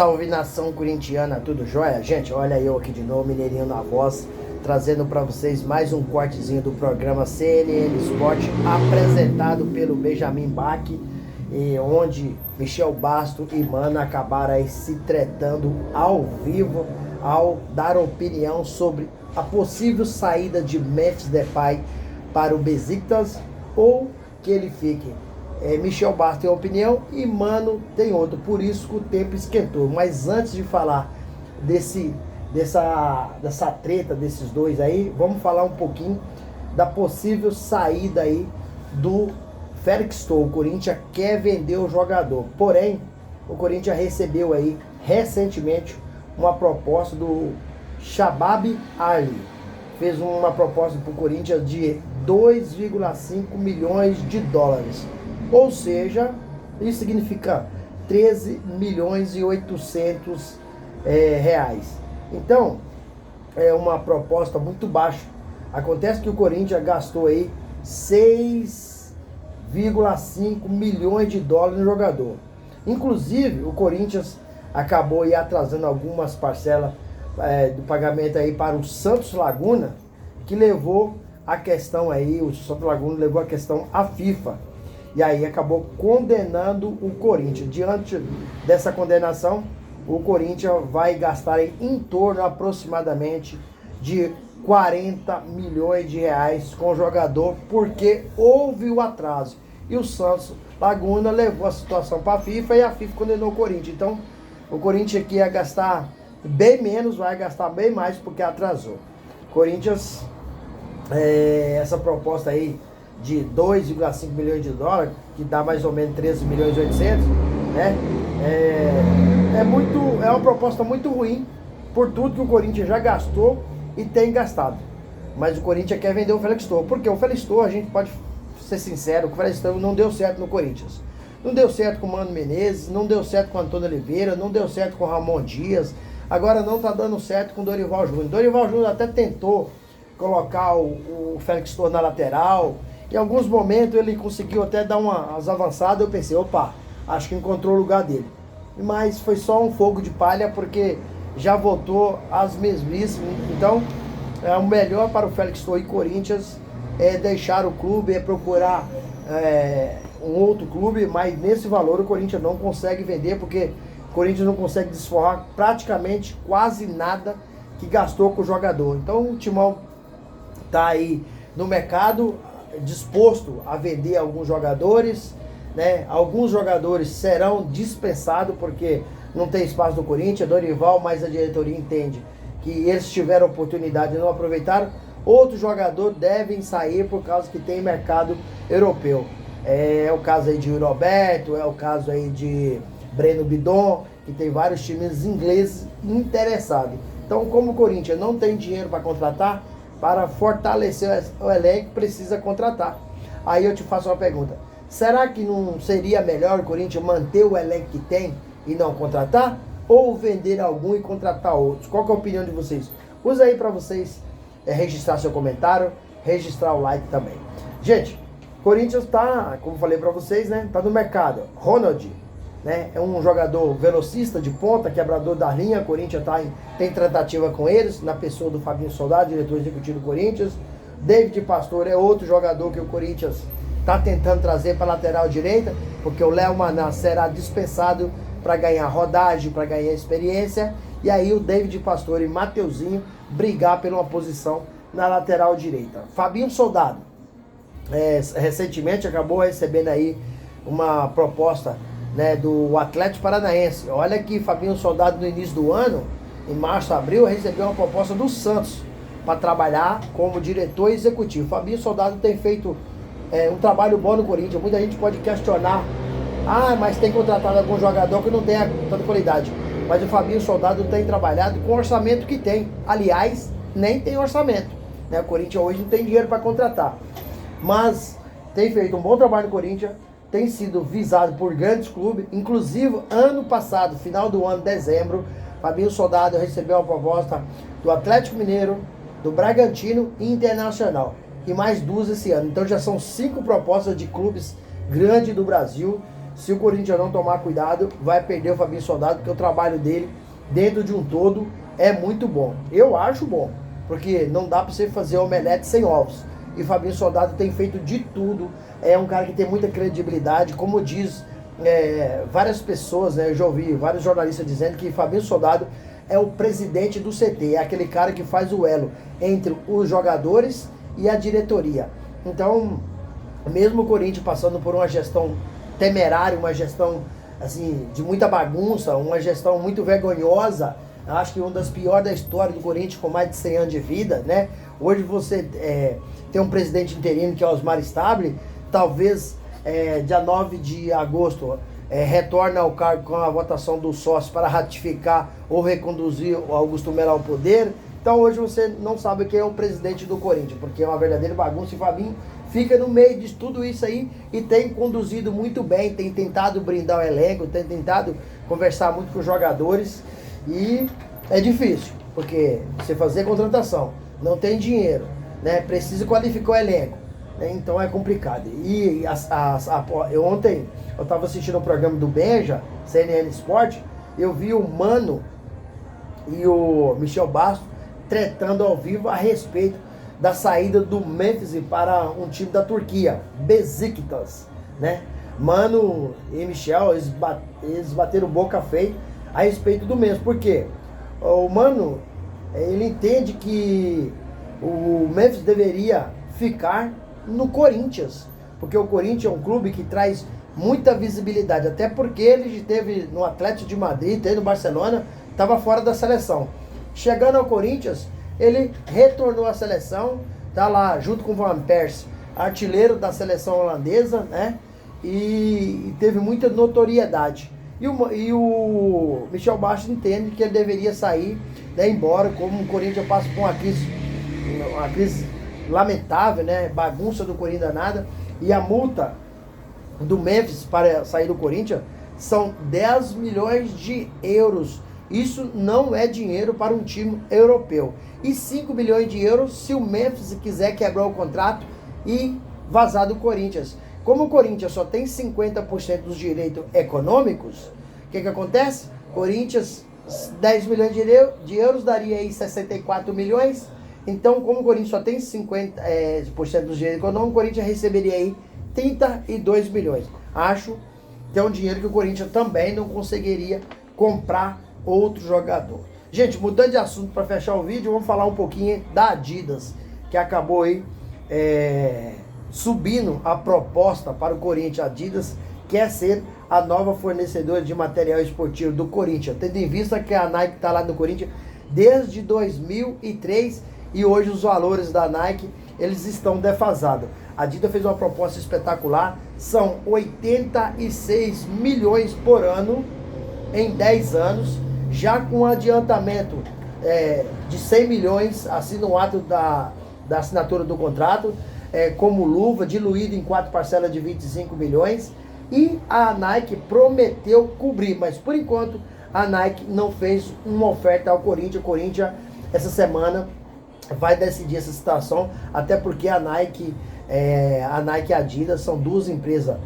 Salve nação corintiana, tudo jóia? Gente, olha eu aqui de novo, Mineirinho na voz, trazendo para vocês mais um cortezinho do programa CNN Sport, apresentado pelo Benjamin Bach, onde Michel Bastos e Mano acabaram aí se tretando ao vivo ao dar opinião sobre a possível saída de Memphis Depay para o Besiktas ou que ele fique. Michel Bastos tem uma opinião e Mano tem outra, por isso que o tempo esquentou. Mas antes de falar dessa treta desses dois aí, vamos falar um pouquinho da possível saída aí do Felix Torre. O Corinthians quer vender o jogador, porém o Corinthians recebeu aí recentemente uma proposta do Shabab Ali. Fez uma proposta para o Corinthians de 2,5 milhões de dólares. Ou seja, isso significa 13 milhões e 800 reais. Então, é uma proposta muito baixa. Acontece que o Corinthians gastou aí 6,5 milhões de dólares no jogador. Inclusive, o Corinthians acabou aí atrasando algumas parcelas do pagamento aí para o Santos Laguna, que levou a questão aí, o Santos Laguna levou a questão à FIFA. E aí acabou condenando o Corinthians. Diante dessa condenação, o Corinthians vai gastar em torno aproximadamente de 40 milhões de reais com o jogador, porque houve o atraso. E o Santos Laguna levou a situação para a FIFA e a FIFA condenou o Corinthians. Então, o Corinthians aqui ia gastar bem menos, vai gastar bem mais porque atrasou. Corinthians, essa proposta aí de 2,5 milhões de dólares, que dá mais ou menos 13 milhões e 800, né? É uma proposta muito ruim por tudo que o Corinthians já gastou e tem gastado. Mas o Corinthians quer vender o Felix Torre, porque o Felix Torre, a gente pode ser sincero, o Felix Torre não deu certo no Corinthians. Não deu certo com o Mano Menezes, não deu certo com o Antônio Oliveira, não deu certo com o Ramon Dias, agora não tá dando certo com o Dorival Júnior. Dorival Júnior até tentou colocar o Felix Torre na lateral. Em alguns momentos ele conseguiu até dar umas avançadas, eu pensei, opa, acho que encontrou o lugar dele. Mas foi só um fogo de palha, porque já voltou às mesmices. Então, o melhor para o Felix Torre e Corinthians é deixar o clube, é procurar um outro clube, mas nesse valor o Corinthians não consegue vender, porque o Corinthians não consegue desforrar praticamente quase nada que gastou com o jogador. Então o Timão está aí no mercado, disposto a vender alguns jogadores, né? Alguns jogadores serão dispensados porque não tem espaço no Corinthians. Dorival, mas a diretoria entende que eles tiveram oportunidade e não aproveitaram. Outros jogadores devem sair por causa que tem mercado europeu. É o caso aí de Roberto, é o caso aí de Breno Bidon, que tem vários times ingleses interessados. Então, como o Corinthians não tem dinheiro para contratar, para fortalecer o elenco, precisa contratar. Aí eu te faço uma pergunta. Será que não seria melhor o Corinthians manter o elenco que tem e não contratar? Ou vender algum e contratar outros? Qual que é a opinião de vocês? Usa aí para vocês registrar seu comentário, registrar o like também. Gente, Corinthians tá, como falei para vocês, né? Tá no mercado. Ronald, né? É um jogador velocista de ponta, quebrador da linha. Corinthians tem tratativa com eles, na pessoa do Fabinho Soldado, diretor executivo do Corinthians. David Pastor é outro jogador que o Corinthians está tentando trazer para a lateral direita, porque o Léo Maná será dispensado para ganhar rodagem, para ganhar experiência. E aí o David Pastor e Mateuzinho brigar por uma posição na lateral direita. Fabinho Soldado, recentemente acabou recebendo aí uma proposta, né, do Atlético Paranaense. Olha que Fabinho Soldado no início do ano, em março, abril, recebeu uma proposta do Santos para trabalhar como diretor executivo. Fabinho Soldado tem feito um trabalho bom no Corinthians. Muita gente pode questionar, mas tem contratado algum jogador que não tem tanta qualidade. Mas o Fabinho Soldado tem trabalhado com o orçamento que tem. Aliás, nem tem orçamento, né? O Corinthians hoje não tem dinheiro para contratar, mas tem feito um bom trabalho no Corinthians, tem sido visado por grandes clubes. Inclusive, ano passado, final do ano, dezembro, Fabinho Soldado recebeu uma proposta do Atlético Mineiro, do Bragantino e Internacional. E mais duas esse ano. Então já são 5 propostas de clubes grandes do Brasil. se o Corinthians não tomar cuidado, vai perder o Fabinho Soldado, porque o trabalho dele, dentro de um todo, é muito bom. Eu acho bom, porque não dá para você fazer omelete sem ovos. E Fabinho Soldado tem feito de tudo, é um cara que tem muita credibilidade, como diz várias pessoas, né, eu já ouvi vários jornalistas dizendo que Fabinho Soldado é o presidente do CT, é aquele cara que faz o elo entre os jogadores e a diretoria. Então, mesmo o Corinthians passando por uma gestão temerária, uma gestão assim de muita bagunça, uma gestão muito vergonhosa, acho que uma das piores da história do Corinthians, com mais de 100 anos de vida, né? Hoje você tem um presidente interino que é Osmar Stable, talvez dia 9 de agosto retorna ao cargo com a votação do sócio para ratificar ou reconduzir o Augusto Melo ao poder. Então hoje você não sabe quem é o presidente do Corinthians, porque é uma verdadeira bagunça, e Fabinho fica no meio de tudo isso aí e tem conduzido muito bem, tem tentado brindar o elenco, tem tentado conversar muito com os jogadores, e é difícil, porque você fazer contratação, não tem dinheiro, né? Precisa qualificar o elenco, né? Então é complicado. E ontem eu estava assistindo o programa do Benja, CNN Sport, eu vi o Mano e o Michel Bastos tretando ao vivo a respeito da saída do Memphis para um time da Turquia, Besiktas, né? Mano e Michel, eles bateram boca feia a respeito do mesmo. Por quê? O Mano, ele entende que o Memphis deveria ficar no Corinthians, porque o Corinthians é um clube que traz muita visibilidade, até porque ele esteve no Atlético de Madrid, teve no Barcelona, estava fora da seleção. Chegando ao Corinthians, ele retornou à seleção, tá lá junto com o Van Persie, artilheiro da seleção holandesa, né? E teve muita notoriedade. E o Michel Bastos entende que ele deveria sair, né, embora, como o Corinthians passa por uma crise lamentável, né? Bagunça do Corinthians danada. E a multa do Memphis para sair do Corinthians são 10 milhões de euros. Isso não é dinheiro para um time europeu. E 5 milhões de euros se o Memphis quiser quebrar o contrato e vazar do Corinthians. Como o Corinthians só tem 50% dos direitos econômicos, o que acontece? Corinthians, 10 milhões de euros daria aí 64 milhões. Então, como o Corinthians só tem 50% dos direitos econômicos, o Corinthians receberia aí 32 milhões. Acho que é um dinheiro que o Corinthians também não conseguiria comprar outro jogador. Gente, mudando de assunto para fechar o vídeo, vamos falar um pouquinho da Adidas, que acabou aí subindo a proposta para o Corinthians. A Adidas quer ser a nova fornecedora de material esportivo do Corinthians, tendo em vista que a Nike está lá no Corinthians desde 2003 e hoje os valores da Nike eles estão defasados. A Adidas fez uma proposta espetacular, são 86 milhões por ano em 10 anos, já com adiantamento de 100 milhões, assina o ato da assinatura do contrato, como luva, diluído em 4 parcelas de 25 milhões, e a Nike prometeu cobrir, mas por enquanto a Nike não fez uma oferta ao Corinthians. O Corinthians, essa semana, vai decidir essa situação, até porque a Nike e a Adidas são duas empresas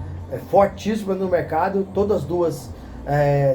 fortíssimas no mercado, todas duas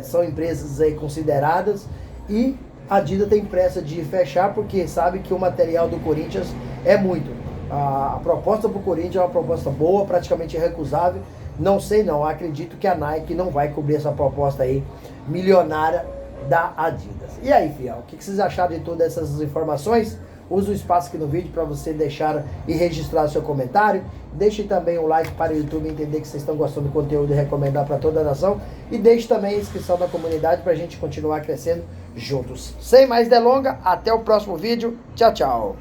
são empresas aí consideradas, e a Adidas tem pressa de fechar porque sabe que o material do Corinthians é muito. A proposta para o Corinthians é uma proposta boa, praticamente irrecusável. Não sei não, acredito que a Nike não vai cobrir essa proposta aí milionária da Adidas. E aí, fiel, o que vocês acharam de todas essas informações? Use o espaço aqui no vídeo para você deixar e registrar seu comentário. Deixe também um like para o YouTube entender que vocês estão gostando do conteúdo e recomendar para toda a nação. E deixe também a inscrição da comunidade para a gente continuar crescendo juntos. Sem mais delongas, até o próximo vídeo. Tchau, tchau.